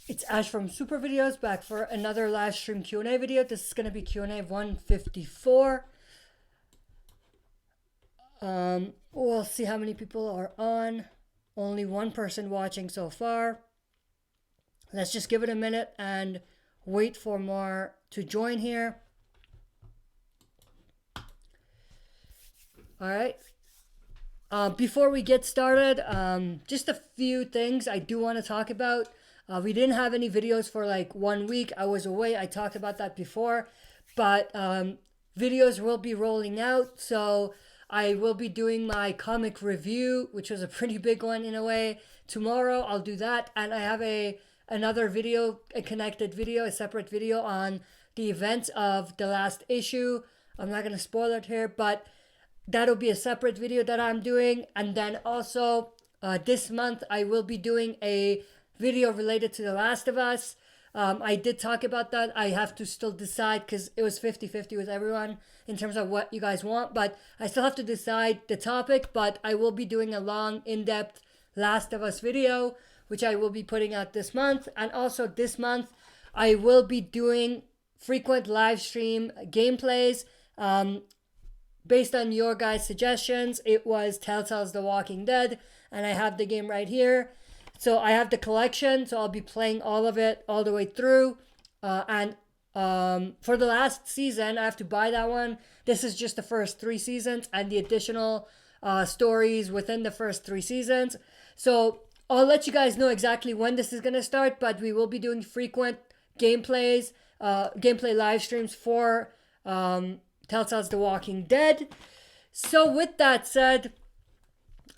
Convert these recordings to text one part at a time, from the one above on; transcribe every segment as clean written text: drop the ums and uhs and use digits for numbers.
It's Ash from SuperVideos back for another live stream Q&A video. This is going to be Q&A 154. We'll see how many people are on. Only one person watching so far. Let's just give it a minute and wait for more to join here. All right. Before we get started, just a few things I do want to talk about. We didn't have any videos for like 1 week. I was away. I talked about that before, but videos will be rolling out. So I will be doing my comic review, which was a pretty big one in a way. Tomorrow I'll do that, and I have another video, a connected video, a separate video on the events of the last issue. I'm not gonna spoil it here, but that'll be a separate video that I'm doing. And then also this month I will be doing a video related to The Last of Us. I did talk about that. I have to still decide because it was 50-50 with everyone in terms of what you guys want, but I still have to decide the topic. But I will be doing a long, in-depth Last of Us video, which I will be putting out this month. And also this month I will be doing frequent live stream gameplays based on your guys' suggestions. It was Telltale's The Walking Dead, and I have the game right here. So I have the collection, so I'll be playing all of it all the way through. And for the last season, I have to buy that one. This is just the first 3 seasons and the additional stories within the first 3 seasons. So I'll let you guys know exactly when this is going to start, but we will be doing frequent gameplays, gameplay live streams for Telltale's The Walking Dead. So with that said,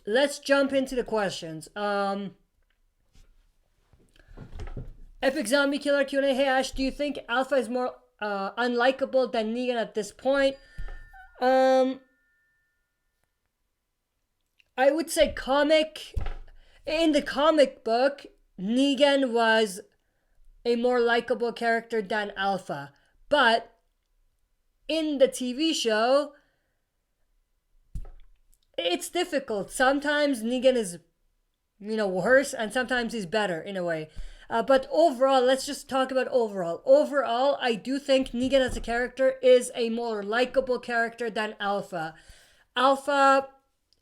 let's jump into the questions. Epic Zombie Killer Q&A. Hey Ash, do you think Alpha is more unlikable than Negan at this point? I would say in the comic book, Negan was a more likable character than Alpha. But in the TV show, it's difficult. Sometimes Negan is, worse, and sometimes he's better in a way. But overall, let's just talk about overall. Overall, I do think Negan as a character is a more likable character than Alpha. Alpha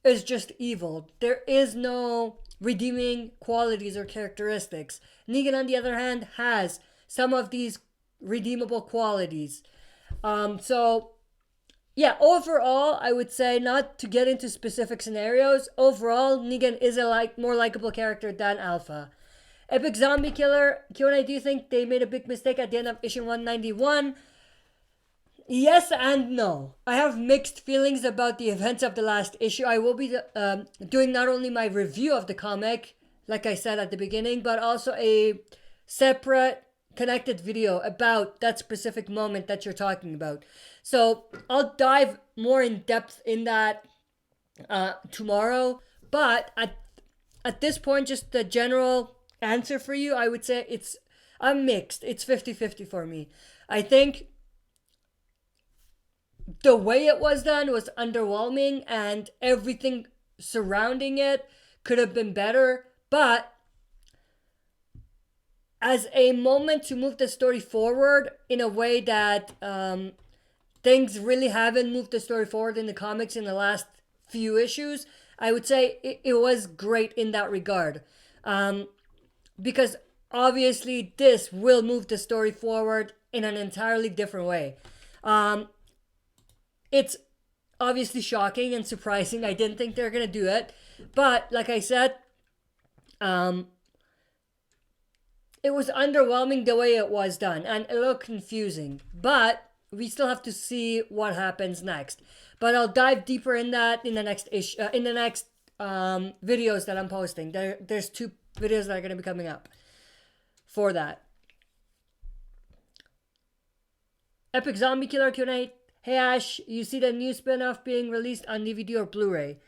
is just evil. There is no redeeming qualities or characteristics. Negan, on the other hand, has some of these redeemable qualities. So, yeah, overall, I would say, not to get into specific scenarios, overall, Negan is a more likable character than Alpha. Epic Zombie Killer Q&A, do you think they made a big mistake at the end of issue 191? Yes and no. I have mixed feelings about the events of the last issue. I will be doing not only my review of the comic, like I said at the beginning, but also a separate connected video about that specific moment that you're talking about. So I'll dive more in depth in that tomorrow. But at this point, just the general answer for you, I would say I'm mixed. It's 50-50 for me. I think the way it was done was underwhelming, and everything surrounding it could have been better. But as a moment to move the story forward in a way that things really haven't moved the story forward in the comics in the last few issues, I would say it was great in that regard. Because obviously this will move the story forward in an entirely different way. It's obviously shocking and surprising. I didn't think they were going to do it. But like I said, it was underwhelming the way it was done and a little confusing. But we still have to see what happens next. But I'll dive deeper in that in the next issue, in the next videos that I'm posting. There's 2 videos that are going to be coming up for that. Epic Zombie Killer Q&A. Hey Ash, you see the new spin-off being released on DVD or Blu-ray?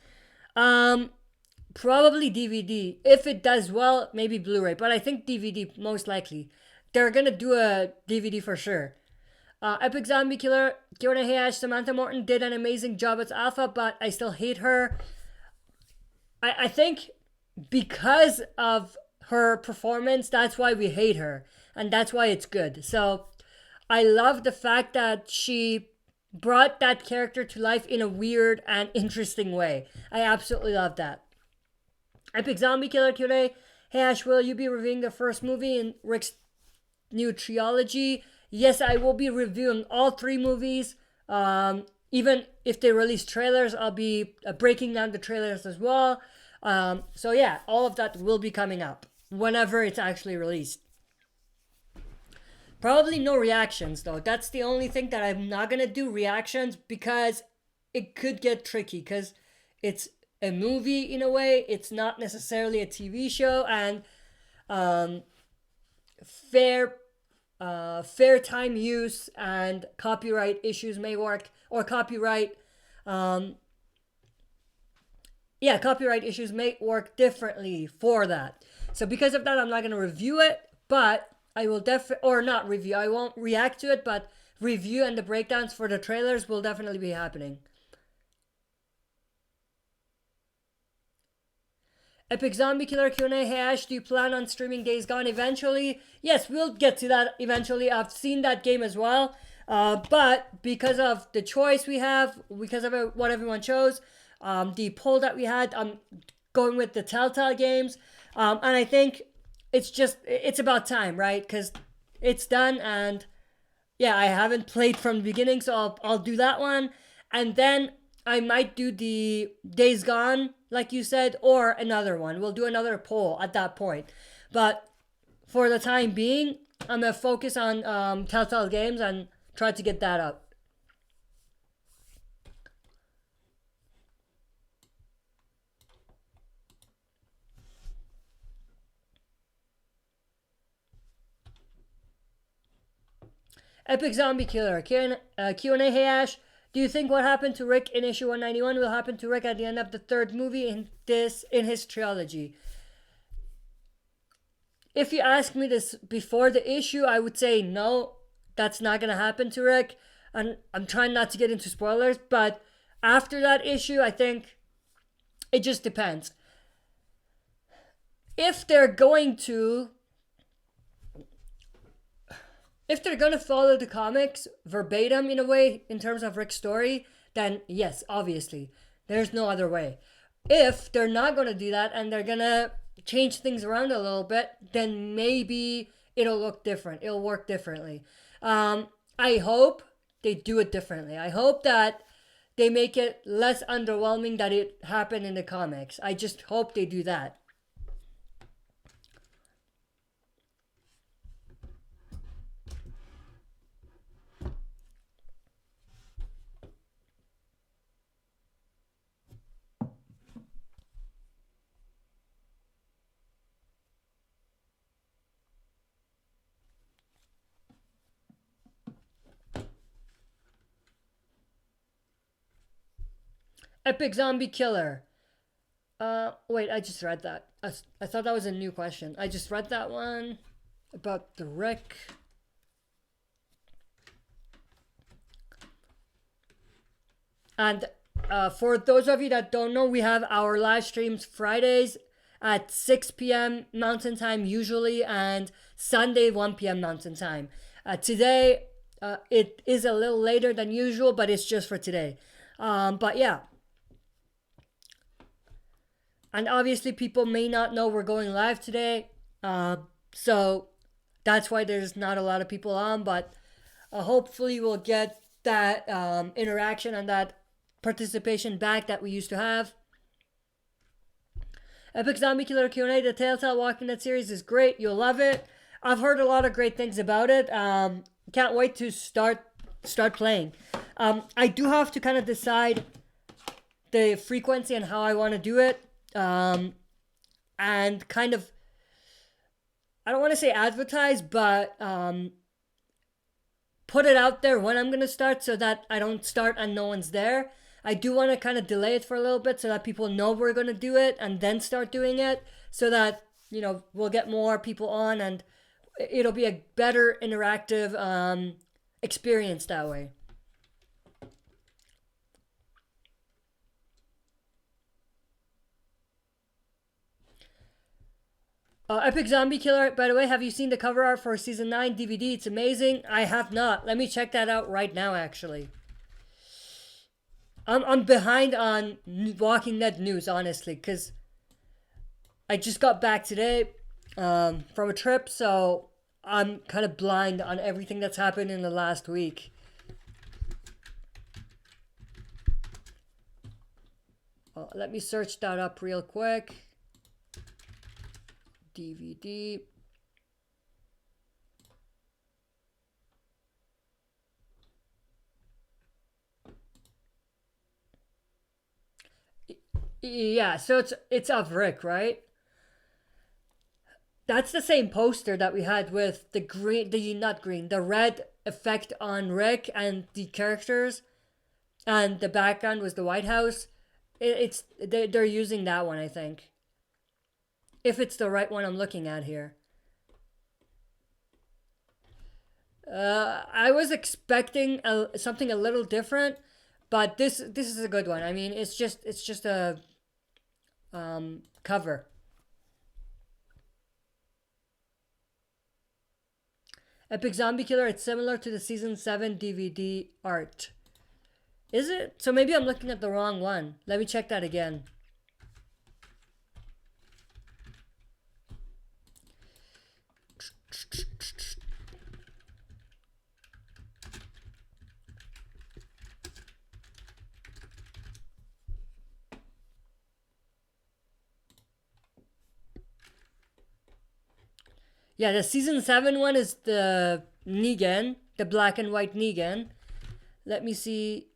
Probably DVD. If it does well, maybe Blu-ray. But I think DVD most likely. They're going to do a DVD for sure. Epic Zombie Killer Q&A. Hey Ash, Samantha Morton did an amazing job as Alpha, but I still hate her. I think because of her performance. That's why we hate her, and that's why it's good. So I love the fact that she brought that character to life in a weird and interesting way. I absolutely love that. Epic Zombie Killer Q&A. Hey Ash, will you be reviewing the first movie in Rick's new trilogy? Yes, I will be reviewing all 3 movies. Even if they release trailers, I'll be breaking down the trailers as well. So yeah, all of that will be coming up whenever it's actually released. Probably no reactions though. That's the only thing that I'm not gonna do reactions, because it could get tricky, because it's a movie in a way. It's not necessarily a TV show, and fair time use and copyright issues may work, or copyright issues may work differently for that. So because of that, I'm not going to review it, but I will or not review, I won't react to it, but review and the breakdowns for the trailers will definitely be happening. Epic Zombie Killer Q&A. Hey Ash, do you plan on streaming Days Gone eventually? Yes, we'll get to that eventually. I've seen that game as well. But because of the choice we have, because of what everyone chose, the poll that we had, I'm going with the Telltale games. And I think it's about time, right? Because it's done, and yeah, I haven't played from the beginning, so I'll do that one. And then I might do the Days Gone, like you said, or another one. We'll do another poll at that point. But for the time being, I'm going to focus on Telltale games and try to get that up. Epic Zombie Killer. Q&A. Hey Ash, do you think what happened to Rick in issue 191 will happen to Rick at the end of the 3rd movie in his trilogy? If you asked me this before the issue, I would say no, that's not going to happen to Rick. And I'm trying not to get into spoilers, but after that issue, I think it just depends. If they're going to follow the comics verbatim in a way in terms of Rick's story, then yes, obviously. There's no other way. If they're not going to do that and they're going to change things around a little bit, then maybe it'll look different. It'll work differently. I hope they do it differently. I hope that they make it less underwhelming that it happened in the comics. I just hope they do that. Epic Zombie Killer. Wait, I just read that. I thought that was a new question. I just read that one about the Rick. And for those of you that don't know, we have our live streams Fridays at 6 p.m. Mountain Time usually, and Sunday 1 p.m. Mountain Time. Today, it is a little later than usual, but it's just for today. But yeah. And obviously people may not know we're going live today. So that's why there's not a lot of people on, but hopefully we'll get that interaction and that participation back that we used to have. Epic Zombie Killer Q&A. The Telltale Walking Dead series is great. You'll love it. I've heard a lot of great things about it. Can't wait to start playing. I do have to kind of decide the frequency and how I want to do it. And kind of, I don't want to say advertise, but put it out there when I'm going to start so that I don't start and no one's there. I do want to kind of delay it for a little bit so that people know we're going to do it and then start doing it so that, you know, we'll get more people on and it'll be a better interactive experience that way. Epic Zombie Killer, by the way, have you seen the cover art for Season 9 DVD? It's amazing. I have not. Let me check that out right now, actually. I'm behind on Walking Dead news, honestly, because I just got back today from a trip, so I'm kind of blind on everything that's happened in the last week. Let me search that up real quick. DVD. Yeah, so it's of Rick, right? That's the same poster that we had with the green, the red effect on Rick and the characters, and the background was the White House. They're using that one, I think. If it's the right one I'm looking at here. I was expecting something a little different, but this is a good one. I mean, it's just a cover. Epic Zombie Killer, it's similar to the Season 7 DVD art. Is it? So maybe I'm looking at the wrong one. Let me check that again. Yeah, the Season 7 one is the Negan, the black and white Negan. Let me see.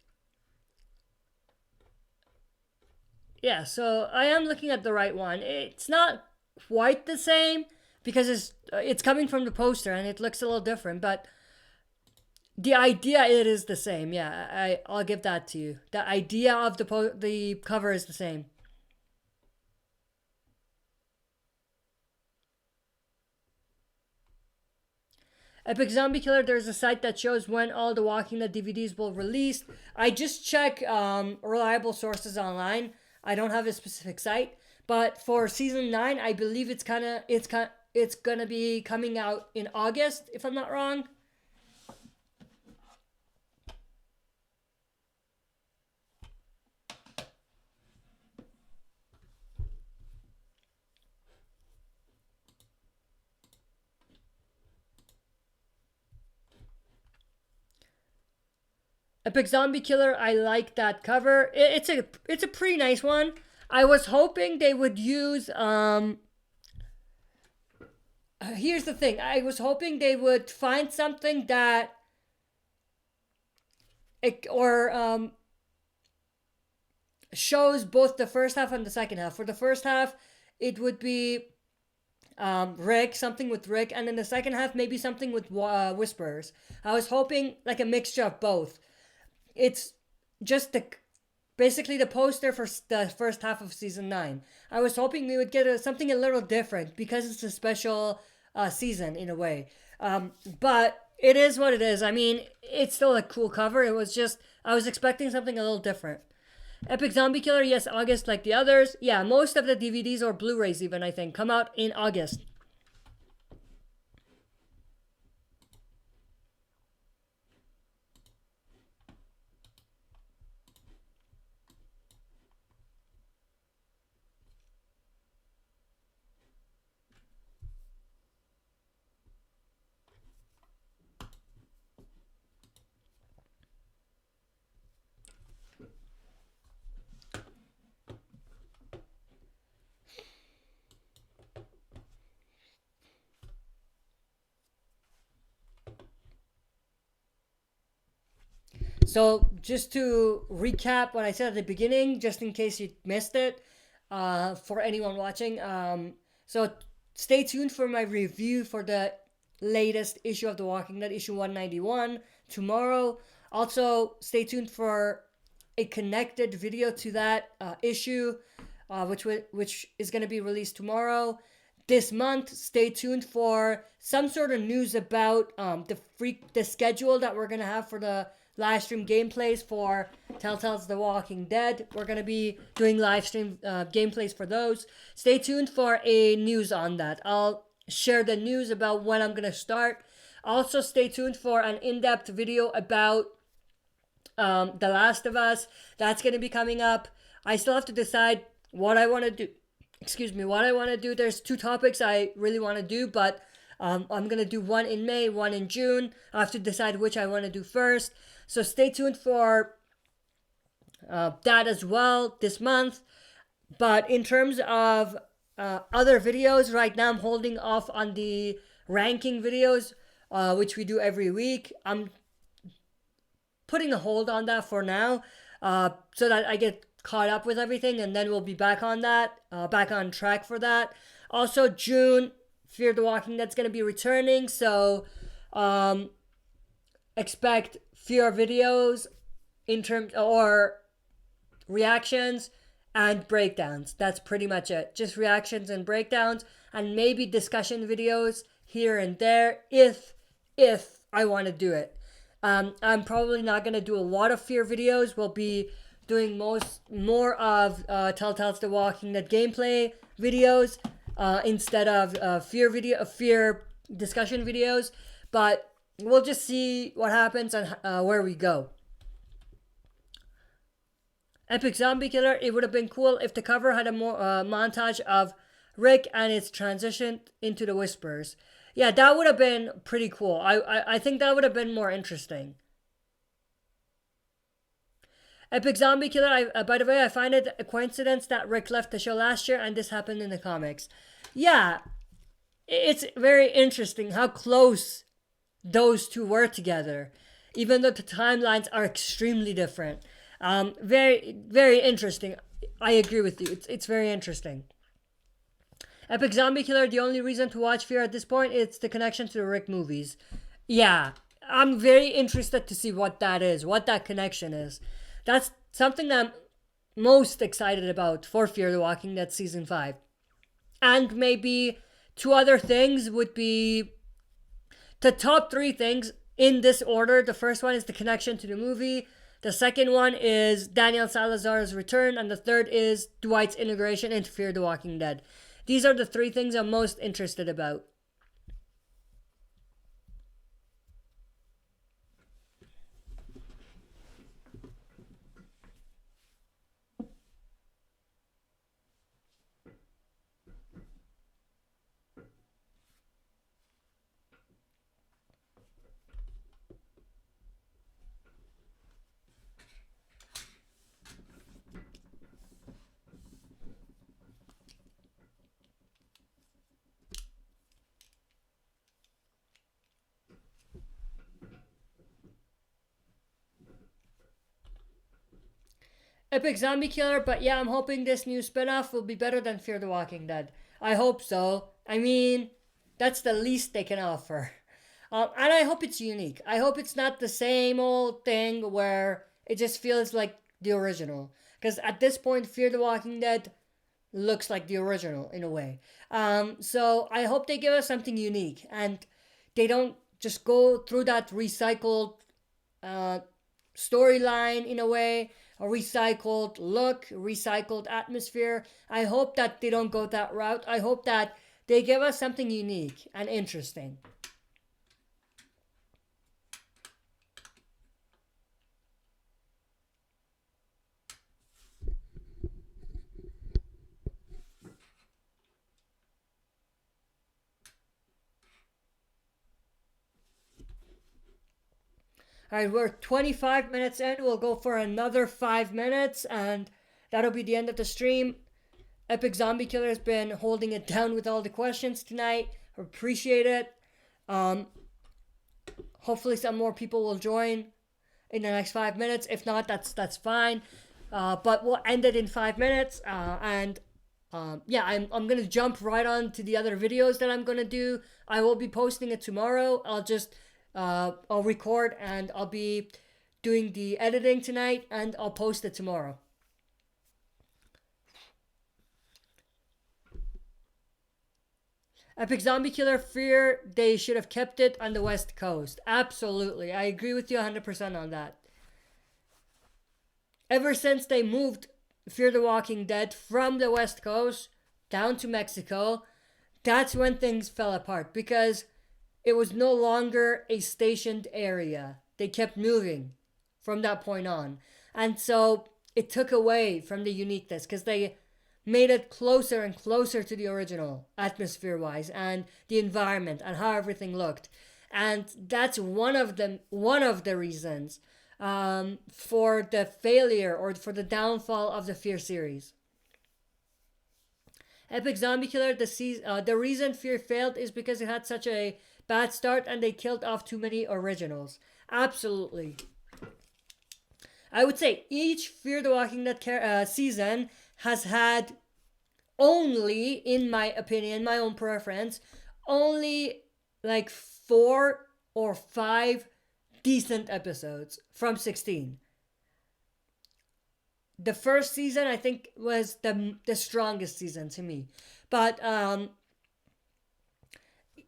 Yeah, so I am looking at the right one. It's not quite the same because it's coming from the poster and it looks a little different, but the idea, it is the same. Yeah, I'll give that to you. The idea of the cover is the same. Epic Zombie Killer, there's a site that shows when all the Walking Dead DVDs will release. I just check reliable sources online. I don't have a specific site, but for Season 9, I believe it's gonna be coming out in August, if I'm not wrong. Epic Zombie Killer, I like that cover. It's a pretty nice one. I was hoping they would use here's the thing. I was hoping they would find something that shows both the first half and the second half. For the first half, it would be Rick, something with Rick, and then the second half maybe something with Whisperers. I was hoping like a mixture of both. It's just basically the poster for the first half of Season 9. I was hoping we would get something a little different because it's a special season in a way. But it is what it is. I mean, it's still a cool cover. It was just, I was expecting something a little different. Epic Zombie Killer, yes, August like the others. Yeah, most of the DVDs or Blu-rays even, I think, come out in August. So just to recap what I said at the beginning, just in case you missed it, for anyone watching, so stay tuned for my review for the latest issue of The Walking Dead, issue 191, tomorrow. Also, stay tuned for a connected video to that issue, which is going to be released tomorrow. This month, stay tuned for some sort of news about the schedule that we're going to have for the live stream gameplays for Telltale's The Walking Dead. We're going to be doing live stream gameplays for those. Stay tuned for a news on that. I'll share the news about when I'm going to start. Also, stay tuned for an in-depth video about The Last of Us. That's going to be coming up. I still have to decide what I want to do. What I want to do. There's 2 topics I really want to do, but I'm going to do one in May, one in June. I have to decide which I want to do first. So stay tuned for that as well this month. But in terms of other videos, right now I'm holding off on the ranking videos, which we do every week. I'm putting a hold on that for now, so that I get caught up with everything, and then we'll be back on that, back on track for that. Also, June, Fear the Walking Dead's going to be returning, so expect Fear videos in terms, or reactions and breakdowns. That's pretty much it. Just reactions and breakdowns, and maybe discussion videos here and there if I want to do it. I'm probably not going to do a lot of Fear videos. We'll be doing more of Telltale's The Walking Dead gameplay videos instead of Fear discussion videos. But we'll just see what happens and where we go. Epic Zombie Killer. It would have been cool if the cover had a more montage of Rick and its transition into the Whispers. Yeah, that would have been pretty cool. I think that would have been more interesting. Epic Zombie Killer, by the way, I find it a coincidence that Rick left the show last year and this happened in the comics. Yeah, it's very interesting how close those two were together, even though the timelines are extremely different. Very, very interesting. I agree with you. It's very interesting. Epic Zombie Killer, the only reason to watch Fear at this point is the connection to the Rick movies. Yeah, I'm very interested to see what that is, what that connection is. That's something that I'm most excited about for Fear the Walking Dead Season 5. And maybe 2 other things would be the top 3 things in this order. The first one is the connection to the movie. The second one is Daniel Salazar's return. And the third is Dwight's integration into Fear the Walking Dead. These are the 3 things I'm most interested about. Epic Zombie Killer, but yeah, I'm hoping this new spinoff will be better than Fear the Walking Dead. I hope so. I mean, that's the least they can offer. And I hope it's unique. I hope it's not the same old thing where it just feels like the original. Because at this point, Fear the Walking Dead looks like the original in a way. So I hope they give us something unique and they don't just go through that recycled storyline in a way, a recycled look, recycled atmosphere. I hope that they don't go that route. I hope that they give us something unique and interesting. All right, we're 25 minutes in. We'll go for another 5 minutes, and that'll be the end of the stream. Epic Zombie Killer has been holding it down with all the questions tonight. Appreciate it. Hopefully some more people will join in the next 5 minutes. If not, that's fine. But we'll end it in 5 minutes. Yeah, I'm going to jump right on to the other videos that I'm going to do. I will be posting it tomorrow. I'll record and I'll be doing the editing tonight and I'll post it tomorrow. Epic Zombie Killer, Fear, they should have kept it on the West Coast. Absolutely. I agree with you 100% on that. ever since they moved Fear the Walking Dead from the West Coast down to Mexico, that's when things fell apart because it was no longer a stationed area. They kept moving from that point on. And so it took away from the uniqueness because they made it closer and closer to the original atmosphere wise and the environment and how everything looked. And that's one of the reasons for the failure or for the downfall of the Fear series. Epic Zombie Killer, the reason Fear failed is because it had such a bad start and they killed off too many originals. Absolutely. I would say each Fear the Walking Dead season has had only, in my opinion, my own preference, only like 4 or 5 decent episodes from 16. The first season, I think, was the strongest season to me. But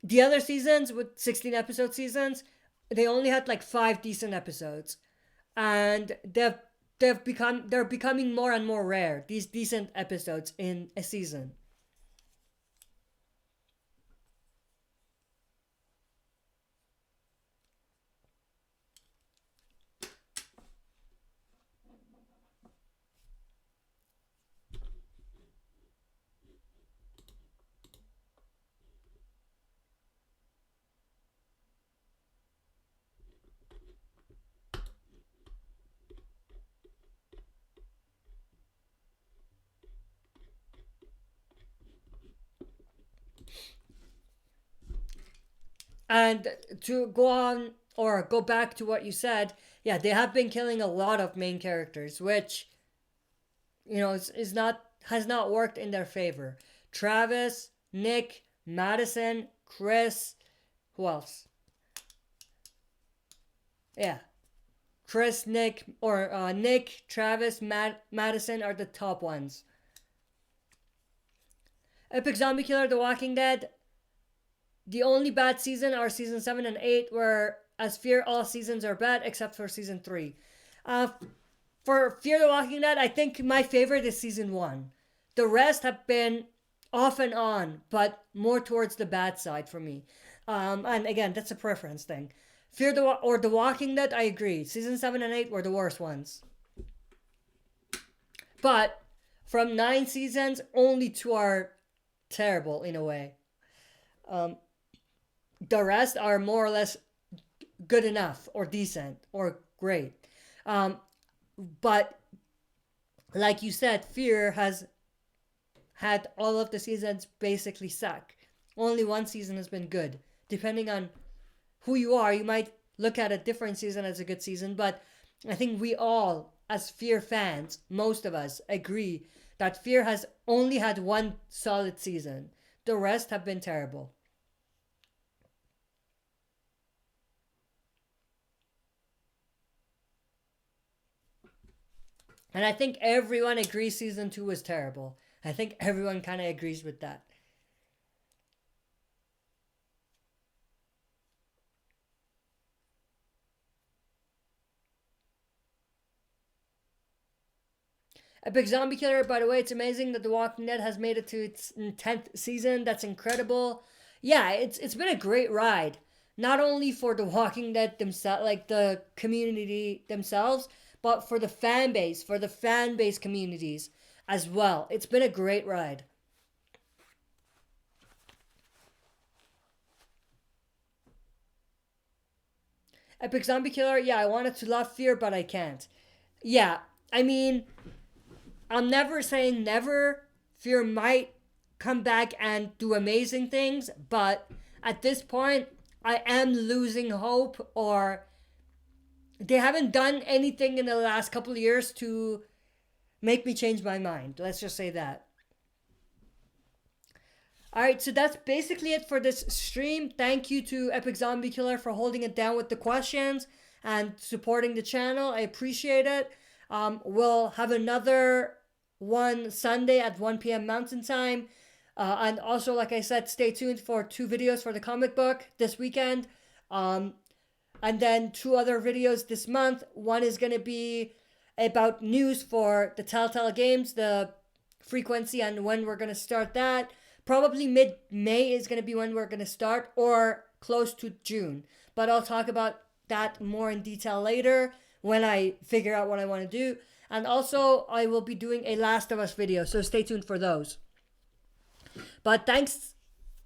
the other seasons, with 16 episode seasons, they only had like 5 decent episodes. And they're becoming more and more rare, these decent episodes in a season. And to go on or go back to what you said, yeah, they have been killing a lot of main characters, which, you know, has not worked in their favor. Travis, Nick, Madison, Chris, who else? Yeah, Chris, Nick, or Nick, Travis, Madison are the top ones. Epic Zombie Killer, The Walking Dead. The only bad season are season 7 and 8, where as Fear, all seasons are bad except for season 3. For Fear the Walking Dead, I think my favorite is season 1. The rest have been off and on, but more towards the bad side for me. And again, that's a preference thing. The Walking Dead, I agree. Season 7 and 8 were the worst ones. But from 9 seasons, only 2 are terrible in a way. The rest are more or less good enough or decent or great. But like you said, Fear has had all of the seasons basically suck. Only one season has been good. Depending on who you are, you might look at a different season as a good season, but I think we all, as Fear fans, most of us agree that Fear has only had one solid season. The rest have been terrible. And I think everyone agrees season 2 was terrible. I think everyone kind of agrees with that. Epic Zombie Killer, by the way, it's amazing that The Walking Dead has made it to its 10th season. That's incredible. Yeah, it's been a great ride. Not only for The Walking Dead themselves, like the community themselves, but for the fan base communities as well. It's been a great ride. Epic Zombie Killer, yeah, I wanted to love Fear, but I can't. Yeah, I mean, I'm never saying never. Fear might come back and do amazing things, but at this point, I am losing hope, or they haven't done anything in the last couple of years to make me change my mind. Let's just say that. Alright, so that's basically it for this stream. Thank you to Epic Zombie Killer for holding it down with the questions and supporting the channel. I appreciate it. We'll have another one Sunday at 1 p.m. Mountain Time. And also, like I said, stay tuned for 2 videos for the comic book this weekend. And then 2 other videos this month. One is going to be about news for the Telltale games, the frequency and when we're going to start that. Probably mid-May is going to be when we're going to start, or close to June. But I'll talk about that more in detail later when I figure out what I want to do. And also, I will be doing a Last of Us video, so stay tuned for those. But thanks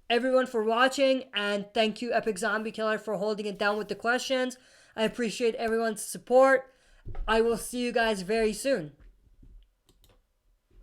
everyone for watching, and thank you Epic Zombie Killer for holding it down with the questions. I appreciate everyone's support. I will see you guys very soon.